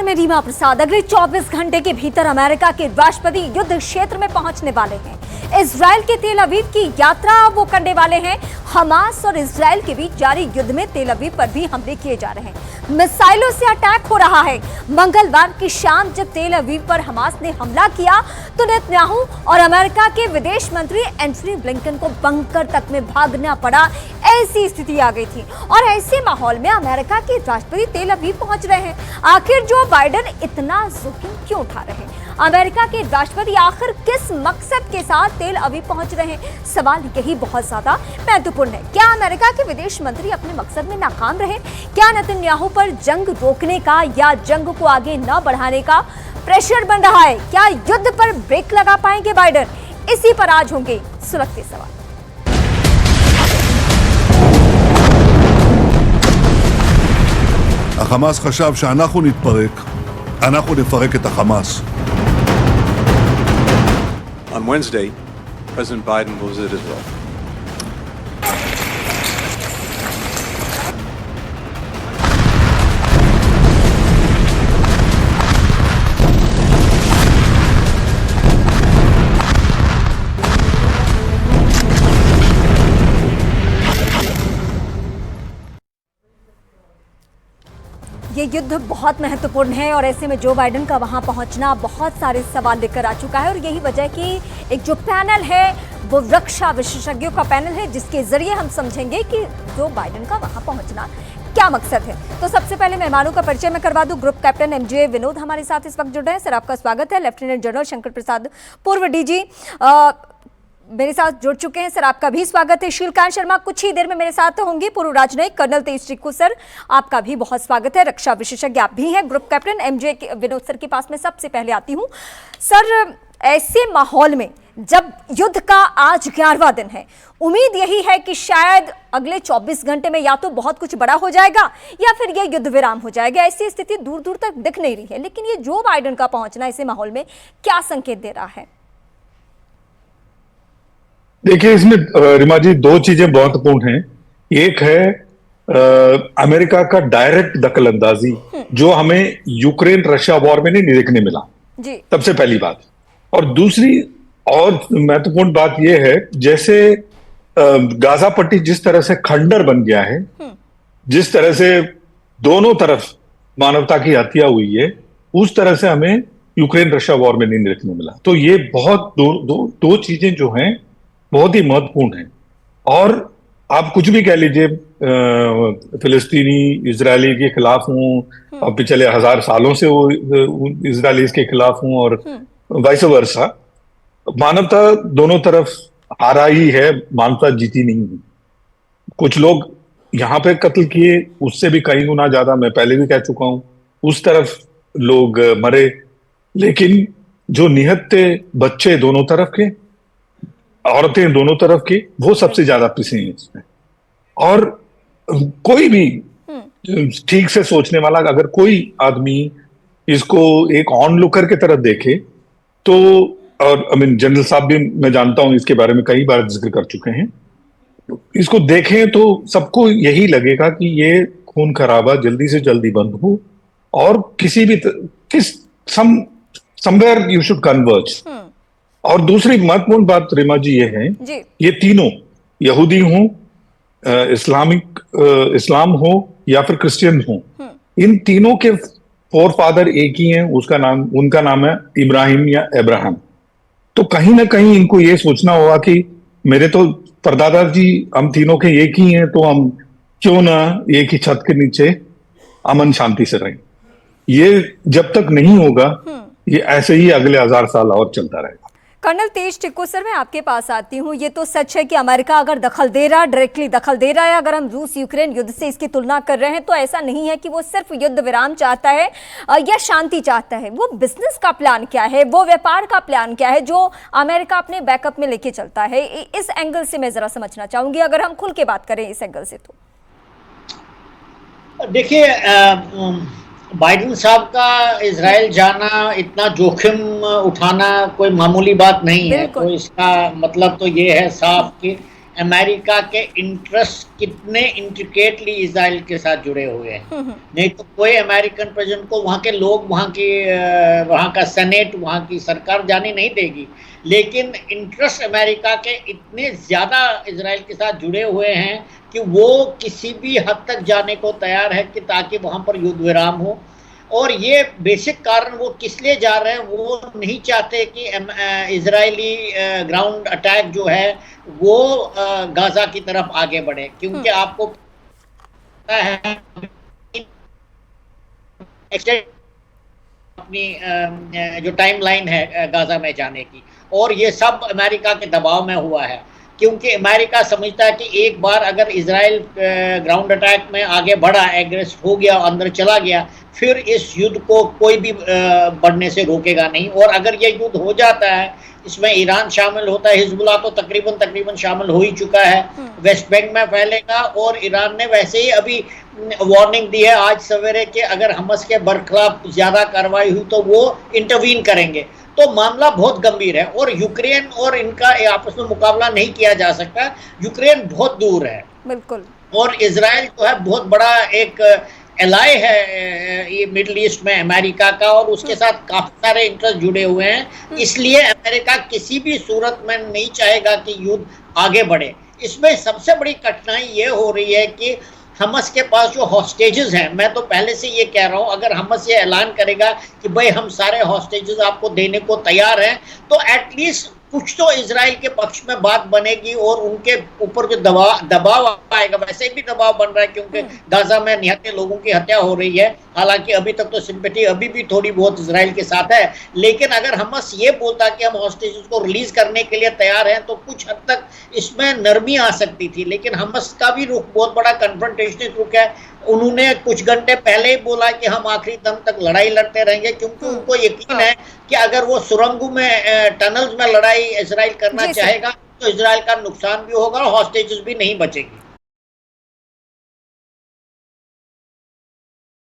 मैं रीमा प्रसाद। अगले 24 घंटे के भीतर अमेरिका के राष्ट्रपति युद्ध क्षेत्र में पहुंचने वाले हैं। इजराइल के तेल अवीव की यात्रा वो करने वाले हैं। हमास और इजराइल के बीच जारी युद्ध में तेल अवीव पर भी हमले किए जा रहे हैं। मिसाइलों से अटैक हो रहा है। मंगलवार की शाम जब तेल अवीव पर हमास ने हमला किया तो नेतन्याहू और अमेरिका के विदेश मंत्री एंथनी ब्लिंकन को बंकर तक में भागना पड़ा। ऐसी स्थिति आ गई थी और ऐसे माहौल में अमेरिका के राष्ट्रपति तेल अवीव पहुंच रहे हैं। आखिर जो बाइडेन इतना जोखिम क्यों उठा रहे हैं? अमेरिका के राष्ट्रपति आखिर किस मकसद के साथ तेल अवीव पहुंच रहे हैं? सवाल यही बहुत ज्यादा महत्वपूर्ण है। क्या अमेरिका के विदेश मंत्री अपने मकसद में नाकाम रहे? क्या नेतन्याहू पर जंग रोकने का या जंग को आगे न बढ़ाने का प्रेशर बन रहा है? क्या युद्ध पर ब्रेक लगा पाएंगे बाइडेन? इसी पर आज होंगे सुलगते सवाल। החמאס חשב שאנחנו נתפרק, אנחנו נפרק את החמאס. On Wednesday, President Biden will visit Israel. ये युद्ध बहुत महत्वपूर्ण है और ऐसे में जो बाइडेन का वहां पहुंचना बहुत सारे सवाल लेकर आ चुका है और यही वजह है कि एक जो पैनल है वो रक्षा विशेषज्ञों का पैनल है जिसके जरिए हम समझेंगे कि जो बाइडेन का वहां पहुंचना क्या मकसद है। तो सबसे पहले मेहमानों का परिचय मैं करवा दूं। ग्रुप कैप्टन एमजे विनोद हमारे साथ इस वक्त जुड़ रहे हैं। सर, आपका स्वागत है। लेफ्टिनेंट जनरल शंकर प्रसाद, पूर्व डीजी, मेरे साथ जुड़ चुके हैं। सर, आपका भी स्वागत है। शीलकांत शर्मा कुछ ही देर में मेरे साथ होंगी। पूर्व राजनयिक कर्नल तेज टिक्कू सर, आपका भी बहुत स्वागत है। रक्षा विशेषज्ञ आप भी हैं। Group captain MJ Vinod sir के पास मैं सबसे पहले आती हूं। सर, ऐसे माहौल में जब युद्ध का आज 11वां दिन है, उम्मीद यही है कि शायद अगले 24 घंटे में या तो बहुत कुछ बड़ा हो जाएगा या फिर यह युद्ध विराम हो जाएगा। ऐसी स्थिति दूर दूर तक दिख नहीं रही है, लेकिन ये जो बाइडेन का पहुंचना ऐसे माहौल में क्या संकेत दे रहा है? देखिए, इसमें रिमा जी दो चीजें महत्वपूर्ण हैं। एक है अमेरिका का डायरेक्ट दखल अंदाजी जो हमें यूक्रेन रशिया वॉर में नहीं देखने मिला जी। सबसे पहली बात। और दूसरी और महत्वपूर्ण बात यह है, जैसे गाजा पट्टी जिस तरह से खंडर बन गया है, जिस तरह से दोनों तरफ मानवता की हत्या हुई है, उस तरह से हमें यूक्रेन रशिया वॉर में नहीं देखने मिला। तो ये बहुत दो चीजें जो हैं बहुत ही महत्वपूर्ण है। और आप कुछ भी कह लीजिए, फिलिस्तीनी इजरायली के खिलाफ हूं और पिछले 1000 सालों से वो इजरायलीज के खिलाफ हूं और वाइस वर्सा, मानवता दोनों तरफ हारा ही है, मानवता जीती नहीं है। कुछ लोग यहां पे कत्ल किए, उससे भी कई गुना ज्यादा, मैं पहले भी कह चुका हूं, उस तरफ लोग मरे, लेकिन जो निहत थे, बच्चे दोनों तरफ के, औरतें दोनों तरफ की, वो सबसे ज्यादा पिसे हैं इसमें। और कोई भी ठीक से सोचने वाला अगर कोई आदमी इसको एक ऑन लुकर की तरह देखे तो, और जनरल साहब भी मैं जानता हूं इसके बारे में कई बार जिक्र कर चुके हैं, इसको देखें तो सबको यही लगेगा कि ये खून खराबा जल्दी से जल्दी बंद हो और किसी भी समवेयर यू शुड कन्वर्ज। और दूसरी महत्वपूर्ण बात रिमा जी ये है, ये तीनों यहूदी हो, इस्लाम हो या फिर क्रिश्चियन हो, इन तीनों के फोर फादर एक ही हैं। उनका नाम है इब्राहिम या अब्राहम। तो कहीं ना कहीं इनको ये सोचना होगा कि मेरे तो परदादा जी हम तीनों के एक ही हैं, तो हम क्यों ना एक ही छत के नीचे अमन शांति से रहें। ये जब तक नहीं होगा, ये ऐसे ही अगले 1000 साल और चलता रहेगा। कर्नल तेज टिक्कू सर, मैं आपके पास आती हूँ। ये तो सच है कि अमेरिका अगर दखल दे रहा है, डायरेक्टली दखल दे रहा है, अगर हम रूस यूक्रेन युद्ध से इसकी तुलना कर रहे हैं, तो ऐसा नहीं है कि वो सिर्फ युद्ध विराम चाहता है या शांति चाहता है। वो बिजनेस का प्लान क्या है, वो व्यापार का प्लान क्या है जो अमेरिका अपने बैकअप में लेके चलता है? इस एंगल से मैं जरा समझना चाहूंगी, अगर हम खुल के बात करें इस एंगल से। तो देखिए, बाइडेन साहब का इजराइल जाना, इतना जोखिम उठाना कोई मामूली बात नहीं है। तो इसका मतलब तो ये है साफ कि अमेरिका के इंटरेस्ट कितने इंट्रिकेटली इजराइल के साथ जुड़े हुए हैं। नहीं तो कोई अमेरिकन प्रेसिडेंट को वहाँ के लोग, वहाँ का सेनेट, वहाँ की सरकार जाने नहीं देगी। लेकिन इंटरेस्ट अमेरिका के इतने ज़्यादा इजराइल के साथ जुड़े हुए हैं कि वो किसी भी हद तक जाने को तैयार है कि ताकि वहाँ पर युद्ध विराम हो। और ये बेसिक कारण वो किस लिए जा रहे हैं, वो नहीं चाहते कि इजरायली ग्राउंड अटैक जो है वो गाजा की तरफ आगे बढ़े, क्योंकि आपको पता है अपनी जो टाइमलाइन है गाजा में जाने की, और ये सब अमेरिका के दबाव में हुआ है। क्योंकि अमेरिका समझता है कि एक बार अगर इजराइल ग्राउंड अटैक में आगे बढ़ा, एग्रेसिव हो गया, अंदर चला गया, फिर इस युद्ध को कोई भी बढ़ने से रोकेगा नहीं। और अगर ये युद्ध हो जाता है, इसमें ईरान शामिल होता है, हिजबुल्लाह तो तकरीबन शामिल हो ही चुका है, वेस्ट बैंक में फैलेगा। और ईरान ने वैसे ही अभी वार्निंग दी है आज सवेरे कि अगर हमास के बरखिलाफ ज्यादा कार्रवाई हुई तो वो इंटरवीन करेंगे। तो मामला बहुत गंभीर है और यूक्रेन और इनका आपस में मुकाबला नहीं किया जा सकता। यूक्रेन बहुत दूर है, बिल्कुल, और इजराइल जो है बहुत बड़ा एक एलाय है ये मिडिल ईस्ट में अमेरिका का, और उसके साथ काफी सारे इंटरेस्ट जुड़े हुए हैं। इसलिए अमेरिका किसी भी सूरत में नहीं चाहेगा कि युद्ध आगे बढ़े। इसमें सबसे बड़ी कठिनाई ये हो रही है कि हमास के पास जो हॉस्टेजेस हैं, मैं तो पहले से ये कह रहा हूं, अगर हमास ये ऐलान करेगा कि भाई हम सारे हॉस्टेजेस आपको देने को तैयार हैं, तो एटलीस्ट कुछ तो इजराइल के पक्ष में बात बनेगी और उनके ऊपर जो दबाव आएगा। वैसे भी दबाव बन रहा है क्योंकि गाजा में निहत्थे लोगों की हत्या हो रही है। हालांकि अभी तक तो सिंपैथी अभी भी थोड़ी बहुत इजराइल के साथ है, लेकिन अगर हमास ये बोलता कि हम हॉस्टेजेस को रिलीज करने के लिए तैयार हैं तो कुछ हद तक इसमें नरमी आ सकती थी। लेकिन हमास का भी रुख बहुत बड़ा कन्फ्रंटेशनल रुख है। उन्होंने कुछ घंटे पहले ही बोला कि हम आखिरी दम तक लड़ाई लड़ते रहेंगे, क्योंकि उनको यकीन है कि अगर वो सुरंगों में, टनल्स में लड़ाई इजराइल करना चाहेगा तो इजराइल का नुकसान भी होगा और हॉस्टेजेस भी नहीं बचेगी।